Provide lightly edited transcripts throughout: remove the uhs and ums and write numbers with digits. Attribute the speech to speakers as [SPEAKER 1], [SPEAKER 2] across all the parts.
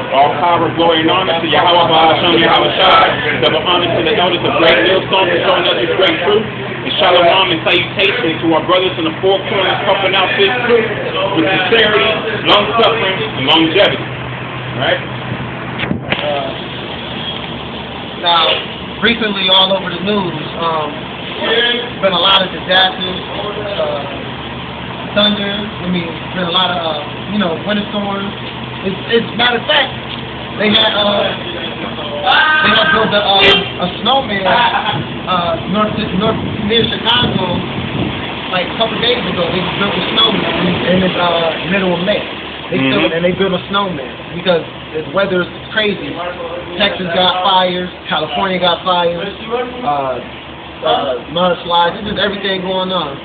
[SPEAKER 1] All power, glory, and honor to Yahweh, Hashem, Yahweh Shai. Double honor to the elders of Great Millstone for showing us this great truth. And shalom and salutation to our brothers in the four corners pumping out this truth with sincerity, long-suffering, and longevity. Right?
[SPEAKER 2] Now, recently all over the news, there's been a lot of disasters, thunder. There's been a lot of, winter storms. It's matter of fact, they had built a snowman north near Chicago like a couple days ago. They built a snowman in the middle of May. They built a snowman because the weather is crazy. Texas got fires, California got fires, mudslides. This is everything going on.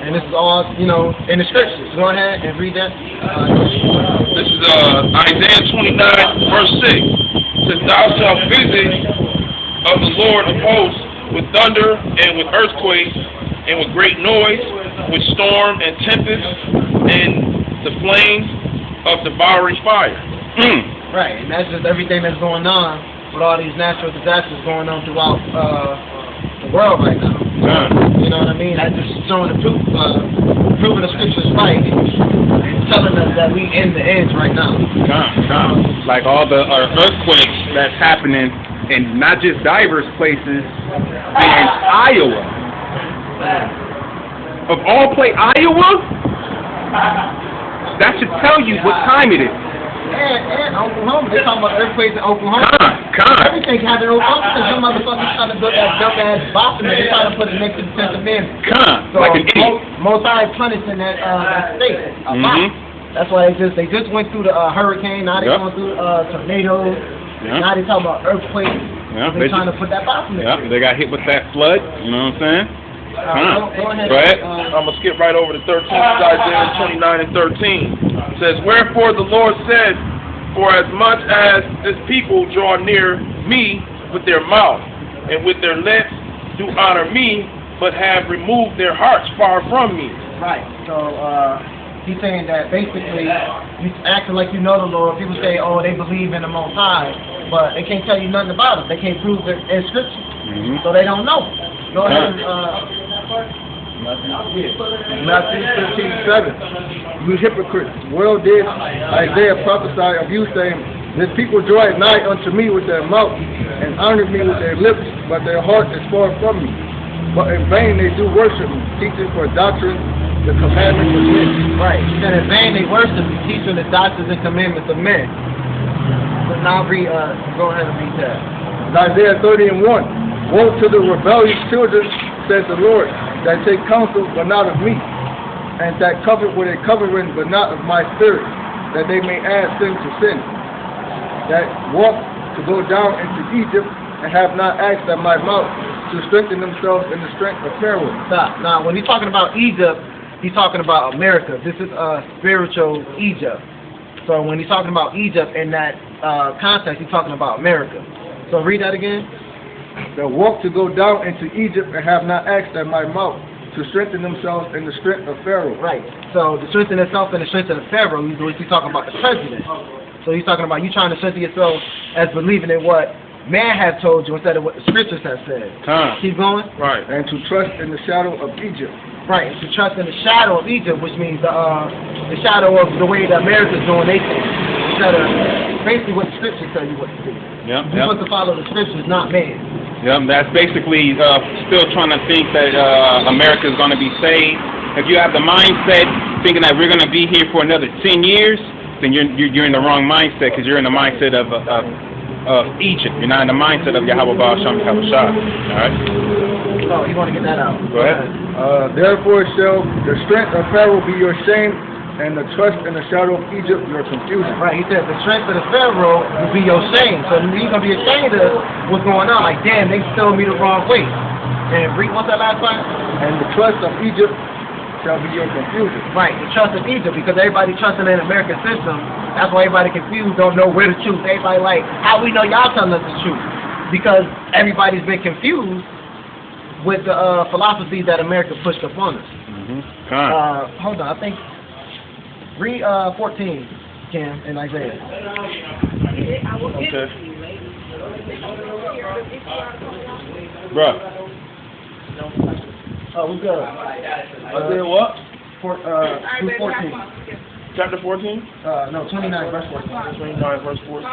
[SPEAKER 2] And this is all, in the scriptures. Go ahead and read that.
[SPEAKER 3] This is Isaiah 29, verse 6. It says, Thou shalt visit of the Lord of hosts with thunder and with earthquakes and with great noise, with storm and tempest and the flames of devouring fire.
[SPEAKER 2] Right, and that's just everything that's going on with all these natural disasters going on throughout the world right now. You know what I mean? That's just showing the proof, proving the scriptures right, and telling us that we in the edge right now.
[SPEAKER 1] Like all the earthquakes that's happening in not just diverse places, in Iowa. Of all Iowa? That should tell you what time it is.
[SPEAKER 2] And Oklahoma. They're talking about earthquakes in Oklahoma. Everything happened in Oklahoma because some motherfuckers trying to build that dumb ass Boston and they're trying to put it next to the 10th Amendment. So
[SPEAKER 1] like an idiot.
[SPEAKER 2] Most high punishing that state. That's why they just went through the hurricane. Now they're going through tornadoes. Now they're talking about earthquakes. They're trying to put that Boston in.
[SPEAKER 1] They got hit with that flood. You know what I'm saying?
[SPEAKER 2] Go ahead.
[SPEAKER 3] I'm going to skip right over to 13, Isaiah 29 and 13. It says, Wherefore the Lord said, For as much as this people draw near me with their mouth, and with their lips do honor me, but have removed their hearts far from me.
[SPEAKER 2] Right. So he's saying that basically you acting like you know the Lord. People say, oh, they believe in the Most High, but they can't tell you nothing about it. They can't prove it in Scripture. So they don't know. Go ahead and
[SPEAKER 4] Matthew 15:7. You hypocrites, well did Isaiah prophesy of you, saying, This people draw nigh unto me with their mouth, and honor me with their lips, but their heart is far from me. But in vain they do worship me, teaching for doctrine the commandments of men.
[SPEAKER 2] Right. And in vain they worship me, teaching the doctrines and commandments of men. So now go ahead and read that.
[SPEAKER 4] Isaiah 30:1. Woe to the rebellious children, says the Lord, that take counsel, but not of me, and that cover with a covering, but not of my spirit, that they may add sin to sin, that walk to go down into Egypt, and have not asked at my mouth, to strengthen themselves in the strength of Pharaoh.
[SPEAKER 2] Stop. Now, when he's talking about Egypt, he's talking about America. This is spiritual Egypt. So when he's talking about Egypt in that context, he's talking about America. So read that again.
[SPEAKER 4] That walk to go down into Egypt and have not asked at my mouth, to strengthen themselves in the strength of Pharaoh.
[SPEAKER 2] Right. So to strengthen itself in the strength of the Pharaoh, he's talking about the president. So he's talking about you trying to strengthen yourself as believing in what man has told you instead of what the scriptures have said. Keep going.
[SPEAKER 4] Right. And to trust in the shadow of Egypt.
[SPEAKER 2] Right. To trust in the shadow of Egypt, which means the shadow of the way that America's doing their thing, instead of basically what the scriptures tell you what to do. You're supposed to follow the scriptures, not man.
[SPEAKER 1] That's basically still trying to think that America is going to be saved. If you have the mindset thinking that we're going to be here for another 10 years, then you're in the wrong mindset, because you're in the mindset of Egypt. You're not in the mindset of Yahweh Hashem Yahweh Shai. All right.
[SPEAKER 2] Oh, you want to get that out?
[SPEAKER 1] Go ahead.
[SPEAKER 4] Therefore shall the strength of Pharaoh be your shame, and the trust in the shadow of Egypt your confusion.
[SPEAKER 2] Right, he said the strength of the Pharaoh will be your shame. So you're going to be ashamed of what's going on. Like, damn, they stole me the wrong way. And read, what's that last part?
[SPEAKER 4] And the trust of Egypt shall be your confusion.
[SPEAKER 2] Right, the trust of Egypt, because everybody trusting in the American system. That's why everybody confused, don't know where the truth. Everybody like, how we know y'all telling us the truth? Because everybody's been confused with the philosophy that America pushed upon us. Hold on, I think. Read 14. Cam, in Isaiah.
[SPEAKER 3] Okay.
[SPEAKER 1] Bruh.
[SPEAKER 2] Oh, we good.
[SPEAKER 3] Isaiah what?
[SPEAKER 2] 14.
[SPEAKER 3] Chapter 14?
[SPEAKER 2] No, 29, verse 14.
[SPEAKER 3] 29, verse 14.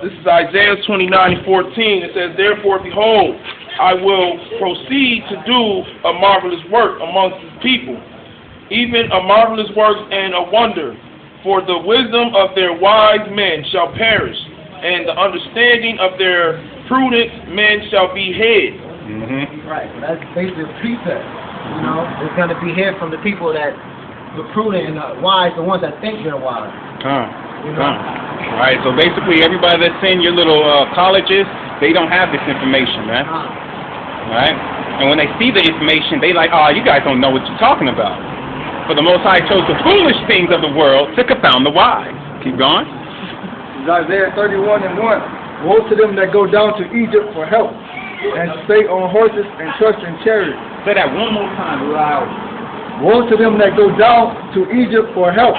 [SPEAKER 3] This is Isaiah 29:14. It says, "Therefore, behold, I will proceed to do a marvelous work amongst the people, even a marvelous work and a wonder. For the wisdom of their wise men shall perish, and the understanding of their prudent men shall be hid."
[SPEAKER 2] Right. That's basically a precept. You know, it's going to be hid from the people that the prudent and the wise, the ones that think they're wise. You know?
[SPEAKER 1] All right, so basically everybody that's in your little colleges, they don't have this information, man. All right? And when they see the information, they like, oh, you guys don't know what you're talking about. For the Most High chose the foolish things of the world to confound the wise. Keep going.
[SPEAKER 4] Isaiah 31:1. Woe to them that go down to Egypt for help, and stay on horses and trust in chariots.
[SPEAKER 1] Say that one more time loud.
[SPEAKER 4] Woe to them that go down to Egypt for help,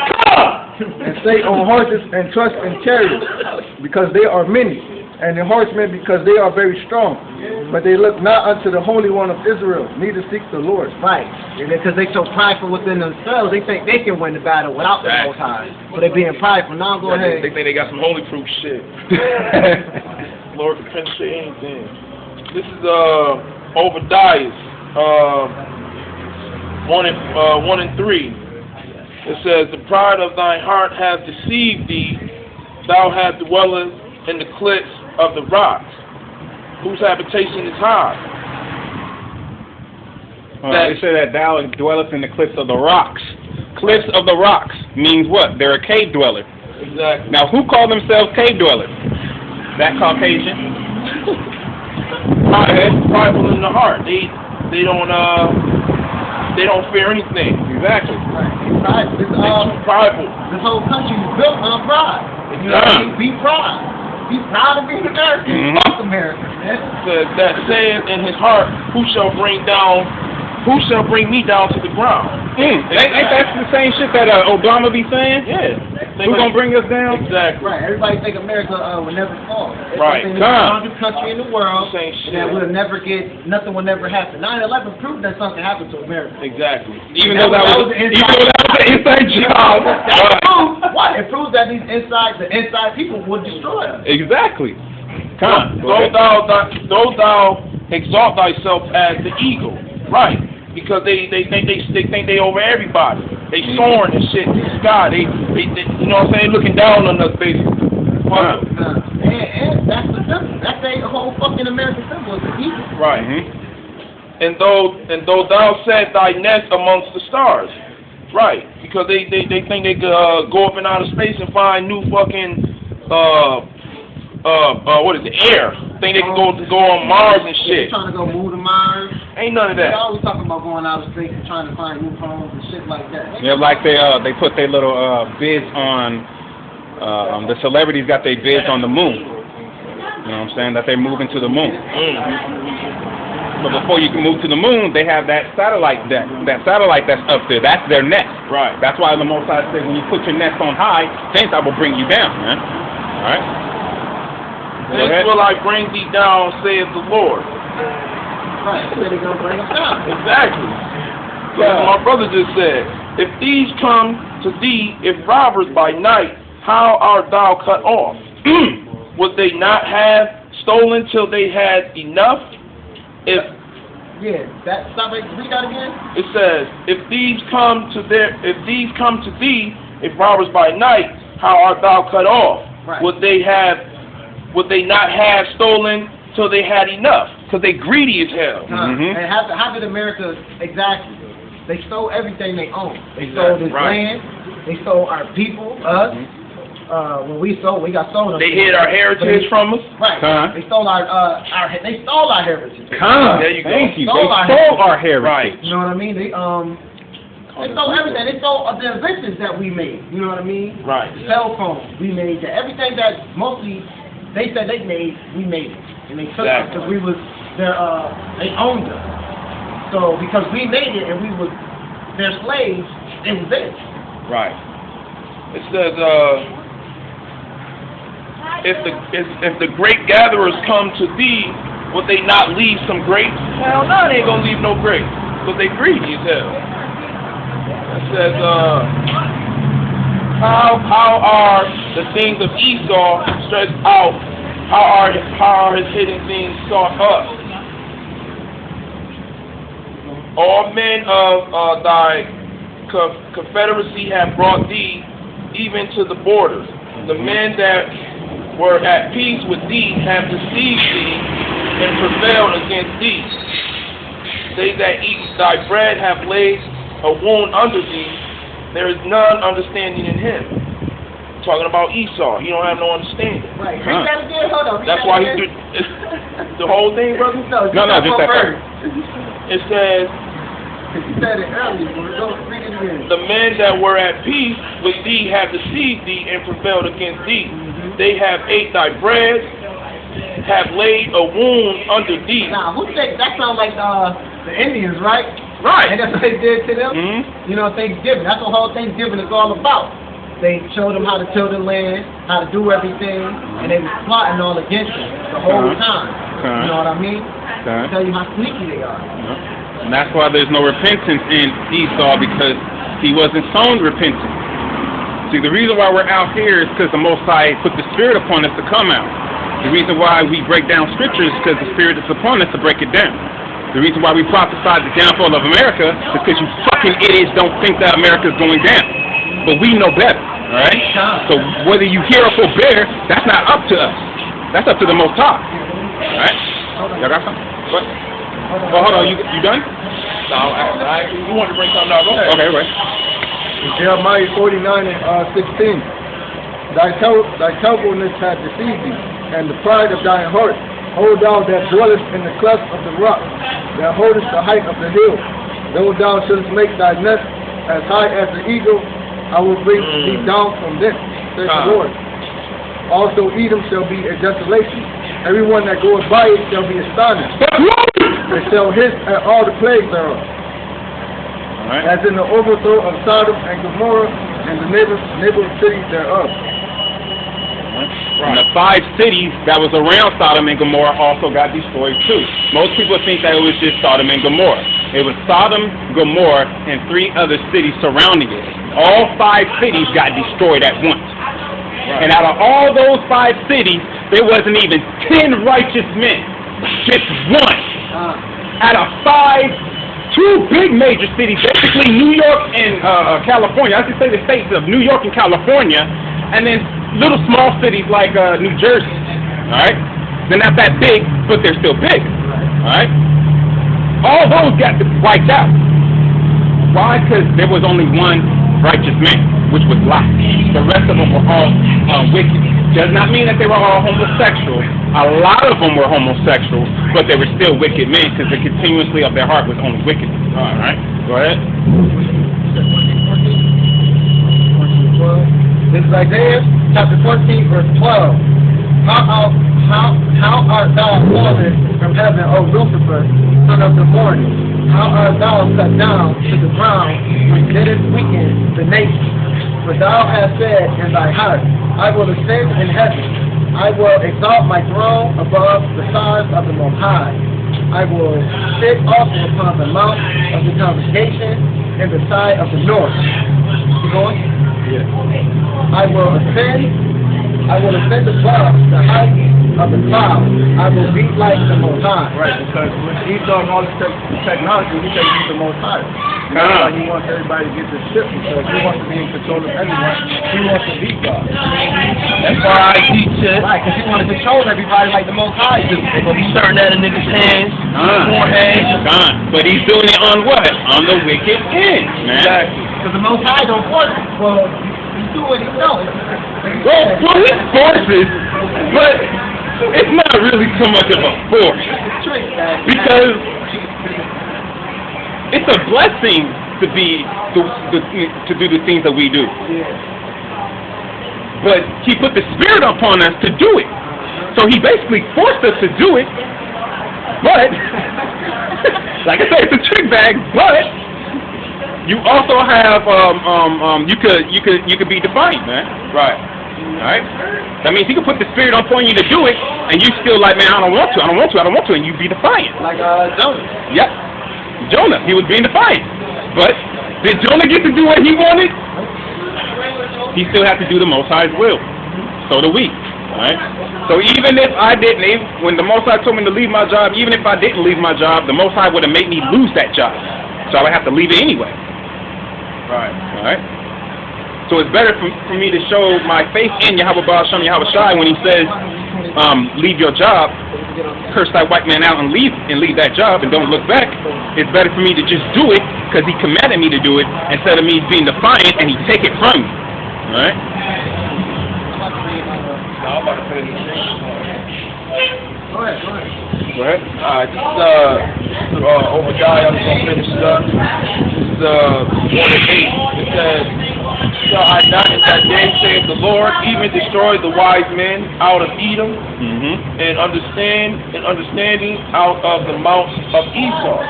[SPEAKER 4] and stay on horses and trust in chariots, because they are many, and the horsemen because they are very strong. But they look not unto the Holy One of Israel, neither seek the Lord.
[SPEAKER 2] Right. Because they so prideful within themselves, they think they can win the battle without the Most High. So they being prideful. Now go ahead.
[SPEAKER 3] They think they got some holy proof shit. Lord can say anything. This is Obadiah 1:3. It says, "The pride of thine heart hath deceived thee. Thou hast dwelled in the cliffs of the rocks, whose habitation is high."
[SPEAKER 1] They say that thou dwellest in the cliffs of the rocks. Cliffs of the rocks means what? They're a cave dweller.
[SPEAKER 3] Exactly.
[SPEAKER 1] Now, who call themselves cave dwellers? That Caucasian?
[SPEAKER 3] Prideful in the heart. They don't fear anything.
[SPEAKER 1] Exactly.
[SPEAKER 2] Right. This,
[SPEAKER 3] Prideful.
[SPEAKER 2] this whole country is built on pride. You know what I mean? Be proud. Be proud of being American. Fuck America, man.
[SPEAKER 3] That said in his heart, who shall bring me down to the ground?
[SPEAKER 1] Ain't that the same shit that Obama be saying?
[SPEAKER 3] Yeah.
[SPEAKER 1] Who's gonna bring us down?
[SPEAKER 3] Exactly.
[SPEAKER 2] Right. Everybody think America will never fall.
[SPEAKER 3] Right.
[SPEAKER 2] It's the strongest country in the world.
[SPEAKER 3] Same shit.
[SPEAKER 2] That will never get, nothing will never happen. 9/11 proved that something happened to America.
[SPEAKER 3] Exactly.
[SPEAKER 1] Even though that was an inside job.
[SPEAKER 2] That proves what? It proves that the inside people would destroy us.
[SPEAKER 1] Exactly.
[SPEAKER 3] Though thou exalt thyself as the eagle, right? Because they think they over everybody. They soaring and shit in the sky. They you know what I'm saying, looking down on us basically.
[SPEAKER 2] And that's the symbol. That's the whole fucking American symbol. It's the eagle.
[SPEAKER 3] Right. And though thou set thy nest amongst the stars, right? Because they think they could go up in outer space and find new fucking what is it, air? Think they can go on Mars and shit.
[SPEAKER 2] Trying to go move to Mars.
[SPEAKER 3] Ain't none of that.
[SPEAKER 2] They always talking about going out of space and trying to find new homes and shit like that.
[SPEAKER 1] Yeah, like they put their little bids on. The celebrities got their bids on the moon. You know what I'm saying? That they're moving to the moon. But before you can move to the moon, they have that satellite deck. That satellite that's up there, that's their nest.
[SPEAKER 3] Right.
[SPEAKER 1] That's why the Most High said when you put your nest on high, things I will bring you down, man. All right.
[SPEAKER 3] This will I bring thee down, saith the Lord.
[SPEAKER 2] Right. So they're gonna bring us down.
[SPEAKER 3] Exactly. Like my brother just said, if thieves come to thee, if robbers by night, how art thou cut off? Would they not have stolen till they had enough? Read that again. It says, if thieves come to thee, if robbers by night, how art thou cut off?
[SPEAKER 2] Right.
[SPEAKER 3] Would they not have stolen till they had enough? Because they greedy as hell.
[SPEAKER 2] And how did America exactly? They stole everything they owned. They stole this land. They stole our people, us. When we got stolen.
[SPEAKER 3] They hid our heritage from us.
[SPEAKER 2] Right. They stole our heritage.
[SPEAKER 3] There you go.
[SPEAKER 1] Thank you. They stole our heritage.
[SPEAKER 3] Right.
[SPEAKER 2] You know what I mean? They stole everything. They stole the inventions that we made. You know what I mean?
[SPEAKER 3] Right.
[SPEAKER 2] Cell phones, we made that. Everything that mostly they said they made, we made it. And they took it because we was their, they owned us. So because we made it and we were their slaves, it was theirs.
[SPEAKER 3] Right. It says, if the great gatherers come to thee, will they not leave some grapes? Hell no, they ain't gonna leave no grapes, because they greedy as hell. It says, how are the things of Esau stretched out? How are his hidden things sought up? All men of thy confederacy have brought thee even to the borders. The men that were at peace with thee have deceived thee and prevailed against thee. They that eat thy bread have laid a wound under thee. There is none understanding in him. Talking about Esau. He don't have no understanding.
[SPEAKER 2] Right. Read that again. Hold on.
[SPEAKER 3] That's why he did the whole thing, brother?
[SPEAKER 2] No,
[SPEAKER 1] just that part.
[SPEAKER 3] It says,
[SPEAKER 2] you said it earlier. Go read it again.
[SPEAKER 3] the men that were at peace with thee have deceived thee and prevailed against thee. They have ate thy bread, have laid a wound under thee.
[SPEAKER 2] Now, who said that? Sounds like the Indians, right?
[SPEAKER 3] Right.
[SPEAKER 2] And that's what they did to them.
[SPEAKER 1] Mm-hmm.
[SPEAKER 2] You know, Thanksgiving. That's what whole Thanksgiving is all about. They showed them how to till the land, how to do everything, and they was plotting all against them the whole time. You know what I mean? Tell you how sneaky they are.
[SPEAKER 1] And that's why there's no repentance in Esau, because he wasn't sown repentance. See, the reason why we're out here is because the Most High put the Spirit upon us to come out. The reason why we break down scriptures is because the Spirit is upon us to break it down. The reason why we prophesied the downfall of America is because you fucking idiots don't think that America's going down. But we know better, all right? So whether you hear or forbear, that's not up to us. That's up to the Most High, all right? Y'all got something? What? Well, hold on, you done?
[SPEAKER 3] No, you want to bring something out? Go ahead.
[SPEAKER 1] Okay, right.
[SPEAKER 4] Jeremiah 49 and 16. Thy terribleness hath deceived thee, and the pride of thine heart. O thou that dwellest in the cleft of the rock, that holdest the height of the hill. Though thou shouldest make thy nest as high as the eagle, I will bring thee down from thence, says the Lord. Also Edom shall be a desolation. Everyone that goeth by it shall be astonished. They shall hiss at all the plagues thereof.
[SPEAKER 1] Right.
[SPEAKER 4] As in the overthrow of Sodom and Gomorrah and the neighboring cities thereof.
[SPEAKER 1] And the 5 cities that was around Sodom and Gomorrah also got destroyed too. Most people think that it was just Sodom and Gomorrah. It was Sodom, Gomorrah, and 3 other cities surrounding it. All 5 cities got destroyed at once. Right. And out of all those 5 cities, there wasn't even 10 righteous men. Just 1. Out of 5, 2 big major cities, basically New York and California. I should say the states of New York and California, and then little small cities like New Jersey. All right, they're not that big, but they're still big. All right, all those got wiped out. Why? Because there was only 1 righteous man, which was Lot. The rest of them were all wicked. Does not mean that they were all homosexual. A lot of them were homosexual, but they were still wicked men because the continuously of their heart was only wickedness. All right, go ahead.
[SPEAKER 2] This is Isaiah chapter 14, verse 12. How art thou fallen from heaven, O Lucifer, son of the morning? How art thou cut down to the ground, which didst weaken the nation? For thou hast said in thy heart, I will ascend in heaven. I will exalt my throne above the stars of the Most High. I will sit also upon the mount of the congregation in the side of the north. You going?
[SPEAKER 4] Yeah.
[SPEAKER 2] I will ascend above the height of the cloud. I will be like the Most High.
[SPEAKER 4] Right, because when Esau and all this technology, he said he's the Most High. That's why he wants everybody to get this shit, because he wants to be in control of everyone. He wants to be God.
[SPEAKER 3] That's why I teach it.
[SPEAKER 2] Right, because he wants to control everybody like the Most High do.
[SPEAKER 3] They're going to be starting at a nigga's hands, forehead.
[SPEAKER 1] But he's doing it on what? On the wicked end, man.
[SPEAKER 3] Exactly.
[SPEAKER 2] Because the Most High don't force it. Well, he do what he knows.
[SPEAKER 1] Well, he forces, but it's not really so much of a force. Because it's a blessing to do the things that we do. But he put the Spirit upon us to do it. So he basically forced us to do it. But, like I said, it's a trick bag, but you also have, you could be defiant, man.
[SPEAKER 3] Right.
[SPEAKER 1] Alright? That means he could put the spirit upon you to do it, and you still like, man, I don't want to, and you be defiant.
[SPEAKER 2] Like Jonah.
[SPEAKER 1] Yep. Jonah, he was being defiant. But did Jonah get to do what he wanted? He still had to do the Most High's will. So do we. Alright? So even if I didn't, when the Most High told me to leave my job, even if I didn't leave my job, the Most High would have made me lose that job. So I would have to leave it anyway.
[SPEAKER 3] Right.
[SPEAKER 1] Alright? So it's better for me to show my faith in Yahweh Baal Shem Yahweh Shai when he says, leave your job, curse that white man out and leave that job and don't look back. It's better for me to just do it because he commanded me to do it instead of me being defiant and he take it from me. Alright?
[SPEAKER 3] I'm about to finish.
[SPEAKER 2] Go ahead.
[SPEAKER 3] Go ahead. Alright, this is Obadiah. I'm going to finish it up. This is 1 and 8. It says, shall I not in that day, saith the Lord, even destroy the wise men out of Edom, and understanding out of the mounts of Esau,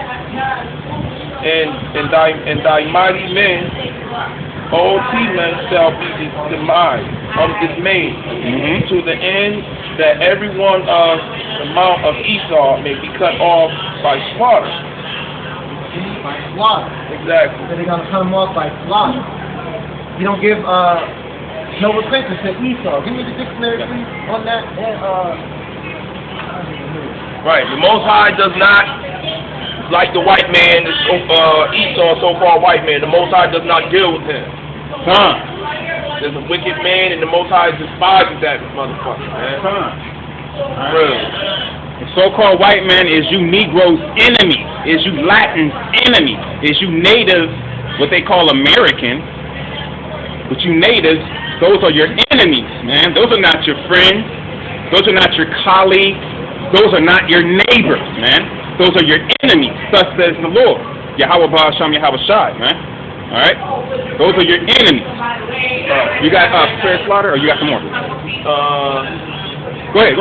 [SPEAKER 3] and thy mighty men, old men shall be dismayed, to the end that every one of the mount of Esau may be cut off by slaughter.
[SPEAKER 2] By slaughter.
[SPEAKER 3] Exactly.
[SPEAKER 2] So they're gonna cut them off by slaughter. You don't give no repentance to Esau. Give me the dictionary, please, on that.
[SPEAKER 3] Right. The Most High does not, like the white man, Esau, so-called white man, the Most High does not deal with him. There's a wicked man, and the Most High despises that motherfucker, man. Really.
[SPEAKER 1] The so-called white man is you Negroes' enemy, is you Latins' enemy, is you natives, what they call American. But you natives, those are your enemies, man. Those are not your friends. Those are not your colleagues. Those are not your neighbors, man. Those are your enemies. Thus says the Lord. Yahweh Baal Shem Yahweh Shai, man. Alright? Those are your enemies. You got prayer slaughter, or you got some more? Go ahead.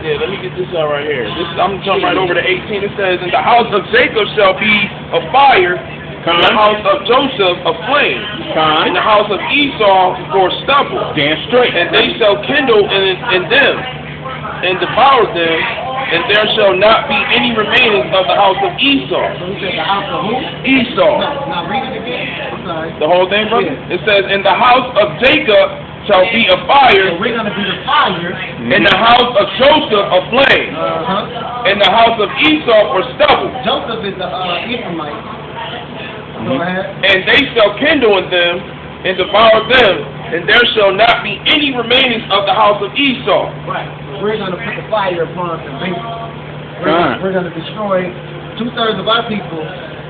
[SPEAKER 3] Yeah, let me get this out right here. I'm jumping right over to 18. It says, and the house of Jacob shall be a fire, and the house of Joseph a flame, and the house of Esau for stubble.
[SPEAKER 1] Damn straight.
[SPEAKER 3] And they shall kindle in them, and devour them, and there shall not be any remaining of the house of Esau.
[SPEAKER 2] So he said the house of who?
[SPEAKER 3] Esau.
[SPEAKER 2] Now read it again. I'm sorry.
[SPEAKER 3] The whole thing, brother?
[SPEAKER 2] Yeah.
[SPEAKER 3] It says, and the house of Jacob shall be a fire,
[SPEAKER 2] So we're going to be the fire.
[SPEAKER 3] and the house of Joseph a flame, and the house of Esau for stubble.
[SPEAKER 2] Joseph is the Ephraimite. Go ahead.
[SPEAKER 3] And they shall kindle in them, and devour them, and there shall not be any remainings of the house of Esau.
[SPEAKER 2] Right. We're going to put the fire upon them. We're going to destroy 2/3 of our people,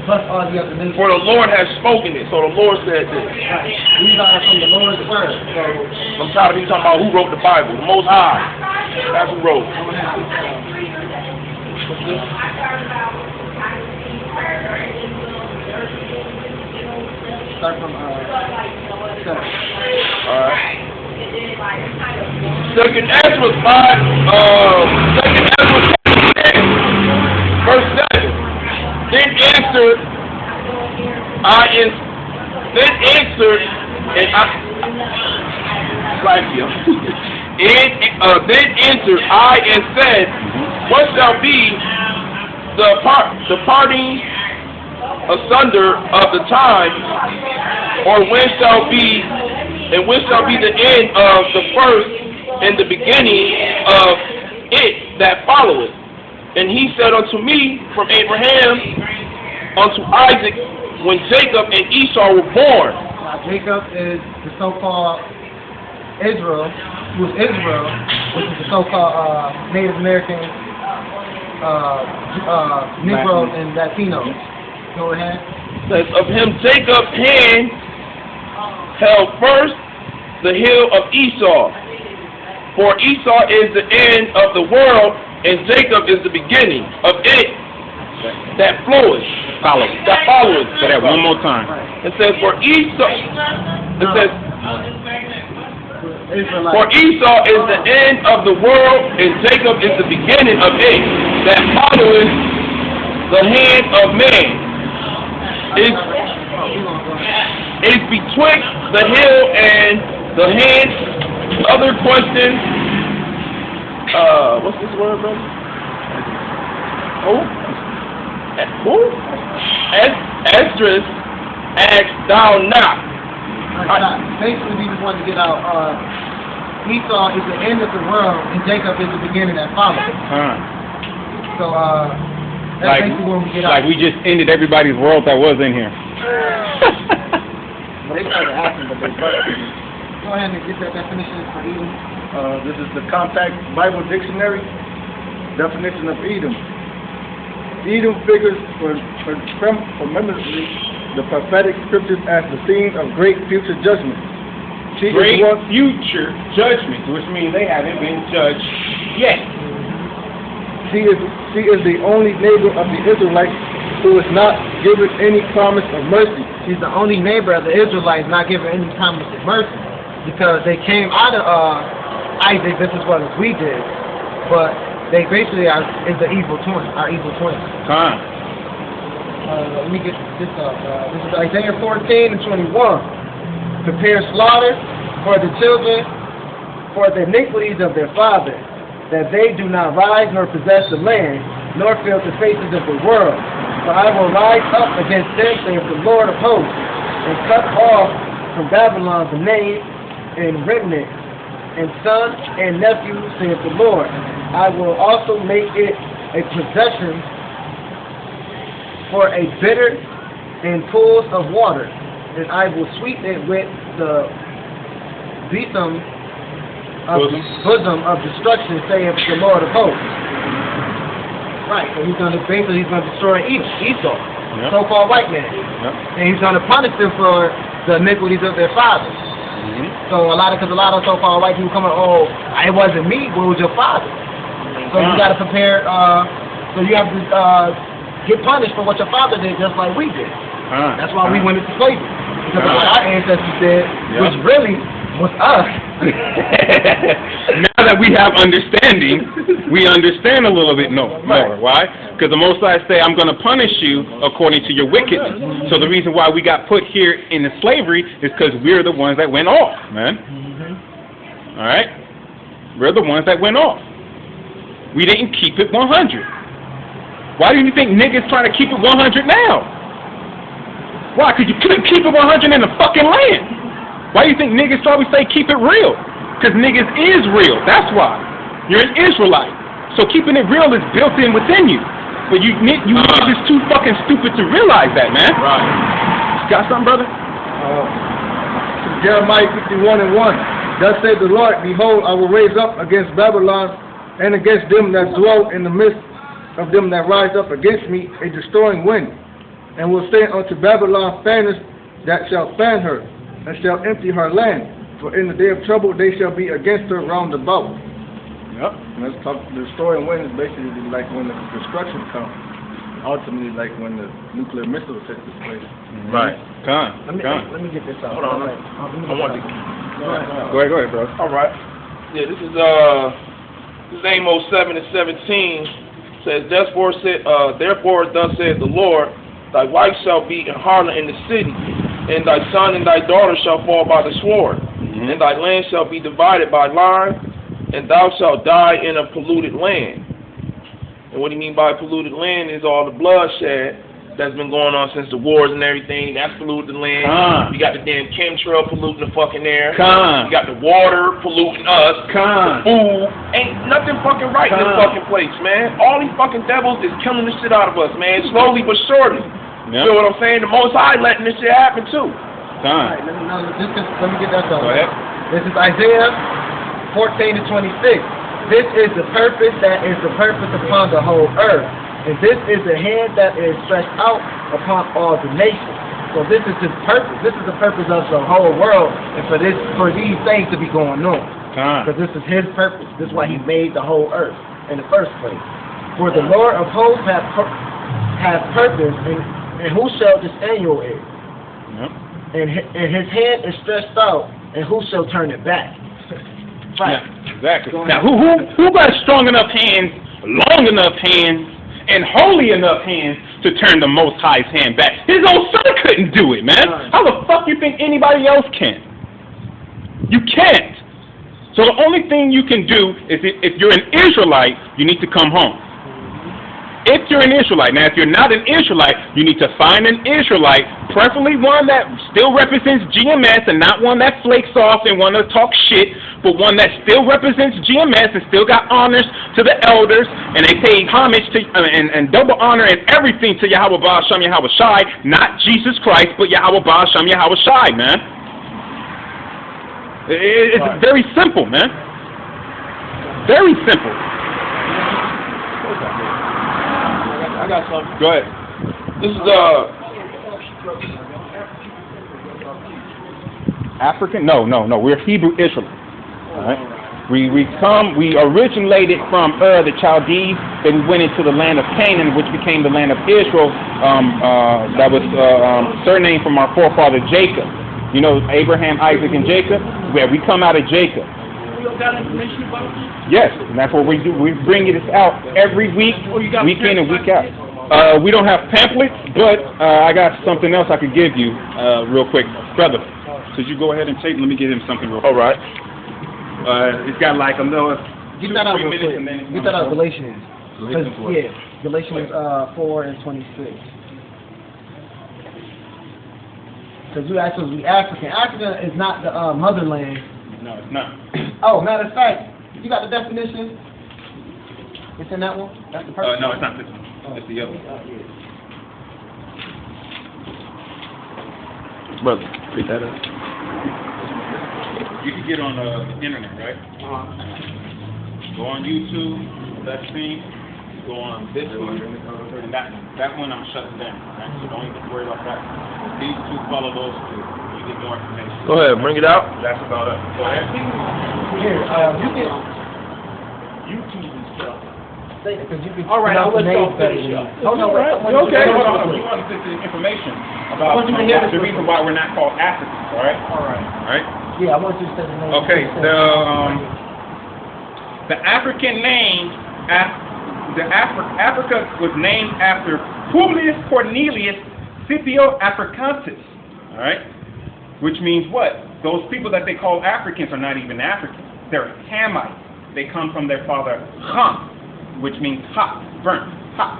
[SPEAKER 2] plus all the other nations.
[SPEAKER 3] For the Lord has spoken it. So the Lord said this.
[SPEAKER 2] Right. These are from the Lord's word. So
[SPEAKER 3] I'm tired of you talking about who wrote the Bible. The Most High. That's who wrote it.
[SPEAKER 2] start from 7.
[SPEAKER 3] Alright. Second Ezra 5, Second Ezra 10, verse 7. Then answered I and said, what shall be the parting asunder of the time, or when shall be the end of the first and the beginning of it that followeth? And he said unto me, from Abraham unto Isaac, when Jacob and Esau were born.
[SPEAKER 2] Now, Jacob is the so-called Israel, who is Israel, which is the so-called Native American Negroes and Latinos. Go ahead.
[SPEAKER 3] Says, of him Jacob's hand held first the hill of Esau. For Esau is the end of the world, and Jacob is the beginning of it that floweth. That followeth.
[SPEAKER 1] Say that one more time.
[SPEAKER 3] It says, for Esau, it says, for Esau is the end of the world, and Jacob is the beginning of it that followeth the hand of man. Is betwixt the hill and the hand. Other question. What's this word, brother? Who? Esdras asked thou not.
[SPEAKER 2] Basically, we just wanted to get out. Esau is the end of the world, and Jacob is the beginning that follows. So, that's basically where we get out.
[SPEAKER 1] Like we just ended everybody's world that was in here.
[SPEAKER 2] They started asking, but they go ahead and get that definition for Edom.
[SPEAKER 4] This is the Compact Bible Dictionary definition of Edom. Edom figures prominently the prophetic scriptures as the scene of great future judgment.
[SPEAKER 1] Great future judgment, which means they haven't been judged yet.
[SPEAKER 4] She is the only neighbor of the Israelites who is not given any promise of mercy.
[SPEAKER 2] She's the only neighbor of the Israelites not given any promise of mercy, because they came out of Isaac just as well as we did, but they basically is the evil twin, our evil twin. Let me get this up. This is Isaiah 14 and 21. Prepare slaughter for the children, for the iniquities of their fathers, that they do not rise nor possess the land, nor fill the faces of the world. For I will rise up against them, saith the Lord of hosts, and cut off from Babylon the name and remnant, and son and nephew, saith the Lord. I will also make it a possession for a bitter and pools of water, and I will sweep it with the bosom of destruction, saith the Lord of hosts. Right, so he's going to destroy Esau, so-called white man, and he's going to punish them for the iniquities of their fathers. So because a lot of so-called white people come on, it wasn't me, but it was your father. So you got to prepare. So you have to get punished for what your father did, just like we did. That's why we went into slavery, because of what our ancestors did, which really was us.
[SPEAKER 1] Now that we have understanding, we understand a little bit more. Why? Because the Most High say, I'm going to punish you according to your wickedness. So the reason why we got put here in the slavery is because we're the ones that went off, man. All right? We're the ones that went off. We didn't keep it 100. Why do you think niggas trying to keep it 100 now? Why? Because you couldn't keep it 100 in the fucking land. Why do you think niggas always say keep it real? Because niggas is real. That's why. You're an Israelite. So keeping it real is built in within you. But you niggas is too fucking stupid to realize that, man.
[SPEAKER 3] Right.
[SPEAKER 1] Got something, brother?
[SPEAKER 4] Jeremiah 51:1. Thus saith the Lord, behold, I will raise up against Babylon and against them that dwell in the midst of them that rise up against me a destroying wind, and will send unto Babylon fanners that shall fan her, and shall empty her land. For in the day of trouble they shall be against her round about. And let's talk. The destroying wind is basically like when the destruction comes. Ultimately, like when the nuclear missiles hit this place.
[SPEAKER 1] Right.
[SPEAKER 2] Let me get this out.
[SPEAKER 3] Hold on. I want to.
[SPEAKER 1] Go ahead, bro.
[SPEAKER 3] All right. Yeah, this is Amos 7 and 17. Says, therefore thus saith the Lord, thy wife shall be an harlot in the city, and thy son and thy daughter shall fall by the sword, and thy land shall be divided by line, and thou shalt die in a polluted land. And what do you mean by polluted land is all the bloodshed that's been going on since the wars and everything. That's polluted the land. You got the damn chemtrail polluting the fucking air. You got the water polluting us. The food. Ain't nothing fucking right in this fucking place, man. All these fucking devils is killing the shit out of us, man. Slowly but surely. You feel what I'm saying? The Most High letting this shit happen too.
[SPEAKER 2] Right, let me get that done.
[SPEAKER 1] Go ahead.
[SPEAKER 2] This is Isaiah 14 to 26. This is the purpose that is the purpose upon the whole earth. And this is the hand that is stretched out upon all the nations. So this is his purpose. This is the purpose of the whole world, and for these things to be going on. Because this is his purpose. This is why he made the whole earth in the first place. For the Lord of hosts hath purpose, and who shall disdain it? And his hand is stretched out, and who shall turn it back? Right.
[SPEAKER 1] Yeah, exactly. Now, who got strong enough hands, long enough hands, in holy enough hands to turn the Most High's hand back. His own son couldn't do it, man. How the fuck you think anybody else can? You can't. So the only thing you can do is if you're an Israelite, you need to come home. If you're an Israelite. Now, if you're not an Israelite, you need to find an Israelite, preferably one that still represents GMS and not one that flakes off and want to talk shit, but one that still represents GMS and still got honors to the elders, and they pay homage to and double honor and everything to Yahweh Ba Shem Yahweh Shai, not Jesus Christ, but Yahweh Ba Shem Yahweh Shai, man. It's very simple, man. Very simple.
[SPEAKER 3] I got something.
[SPEAKER 1] Go ahead.
[SPEAKER 3] This is
[SPEAKER 1] African? No. We're Hebrew Israelites. All right. We originated from the Chaldees, then we went into the land of Canaan, which became the land of Israel. That was surnamed from our forefather Jacob. You know Abraham, Isaac, and Jacob? Yeah, we come out of Jacob.
[SPEAKER 2] You got information about this?
[SPEAKER 1] Yes, and that's what we do. We bring this out every week, week in and week out. We don't have pamphlets, but I got something else I could give you real quick. Brother, could you go ahead and take, let me get him something real quick.
[SPEAKER 3] all right.
[SPEAKER 1] It's got like another
[SPEAKER 2] Get that out real quick. Get that out of Galatians.
[SPEAKER 1] Galatians what?
[SPEAKER 2] Yeah, Galatians 4 and 26. Because you asked us to be African. Africa is not the motherland.
[SPEAKER 1] No, it's not.
[SPEAKER 2] Oh, matter of fact, you got the definition? It's in that one? That's the first
[SPEAKER 1] No, it's not this one. It's the other one.
[SPEAKER 3] Brother, pick that up.
[SPEAKER 1] You can get on the internet, right? Go on YouTube, that thing. Go on this one, and that one I'm shutting down. Right? So don't even worry about that. These two, follow those two. You get more information.
[SPEAKER 3] Go ahead, bring it out.
[SPEAKER 1] That's about it. Go ahead.
[SPEAKER 2] Here, you can YouTube and stuff. All right, I'll let y'all finish up.
[SPEAKER 1] Oh, no,
[SPEAKER 2] right.
[SPEAKER 1] Okay, hold on. We want to get the information about the reason why we're not called Africans, all right?
[SPEAKER 2] All right.
[SPEAKER 1] All right?
[SPEAKER 2] Yeah, I want you to say the name.
[SPEAKER 1] Okay, the African name, Africa was named after Publius Cornelius Scipio Africanus, all right? Which means what? Those people that they call Africans are not even Africans. They're Hamites. They come from their father Ham, which means hot, burnt, hot.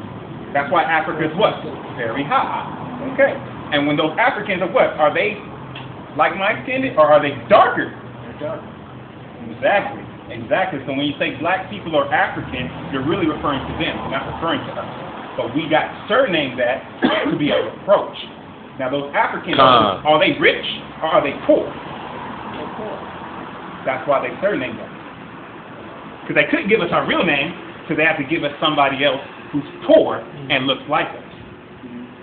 [SPEAKER 1] That's why Africa is what? Very hot. Okay. And when those Africans are what? Are they like my skin or are they darker? They're darker. Exactly. So when you say black people are African, you're really referring to them, not referring to us. But we got surnamed that to be a reproach. Now those Africans, are they rich or are they poor? They're poor. That's why they surnamed us. Because they couldn't give us our real name, so they have to give us somebody else who's poor and looks like us.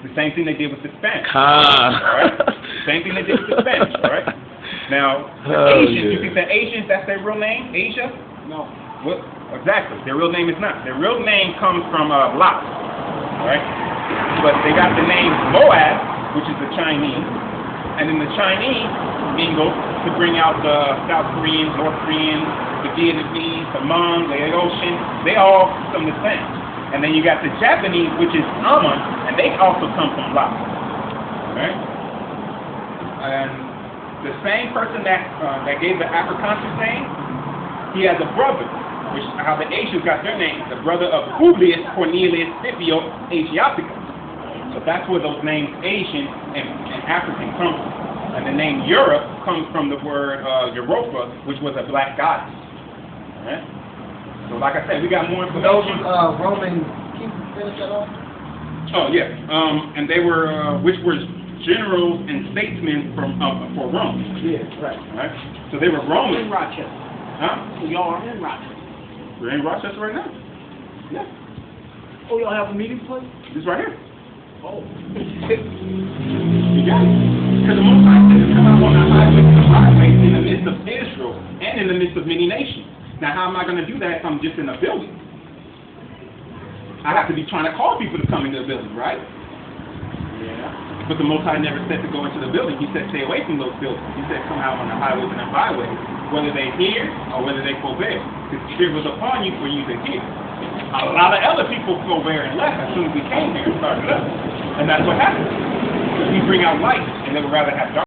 [SPEAKER 1] The same thing they did with the Spanish. All right? Same thing they did with the Spanish, all right? Now, the Asians, you think the Asians, that's their real name? Asia? No. What? Exactly. Their real name is not. Their real name comes from Lot, all right? But they got the name Moab, which is the Chinese. And then the Chinese, Mingles, to bring out the South Koreans, North Koreans, the Vietnamese, the Hmong, the Laotian, they all come the same. And then you got the Japanese, which is Amun, and they also come from Lot. Right? And the same person that gave the Afrikaans name, he has a brother, which how the Asians got their name, the brother of Publius Cornelius Scipio Asiaticus. So that's where those names Asian and African come from. And the name Europe comes from the word Europa, which was a black goddess. All right? So like I said, we got more information.
[SPEAKER 2] Those Roman, can you finish that off?
[SPEAKER 1] Oh, yeah. And they were, which were generals and statesmen for Rome.
[SPEAKER 2] Yeah, right.
[SPEAKER 1] All right? So they were Roman.
[SPEAKER 2] In Rochester.
[SPEAKER 1] Huh?
[SPEAKER 2] So y'all are in Rochester.
[SPEAKER 1] We're in Rochester right now. Yeah.
[SPEAKER 2] Oh, y'all have a meeting place?
[SPEAKER 1] This right here.
[SPEAKER 2] Oh.
[SPEAKER 1] You got it. Because the Most High said to come out on the highway in the midst of Israel and in the midst of many nations. Now, how am I going to do that if I'm just in a building? I have to be trying to call people to come into the building, right? Yeah. But the Most High never said to go into the building. He said stay away from those buildings. He said come out on the highways and the byways, whether they hear or whether they forbear. Because fear was upon you for you to hear. A lot of other people go there and left as soon as we came here and started up. And that's what happened. Because we bring out light, and they would rather have dark.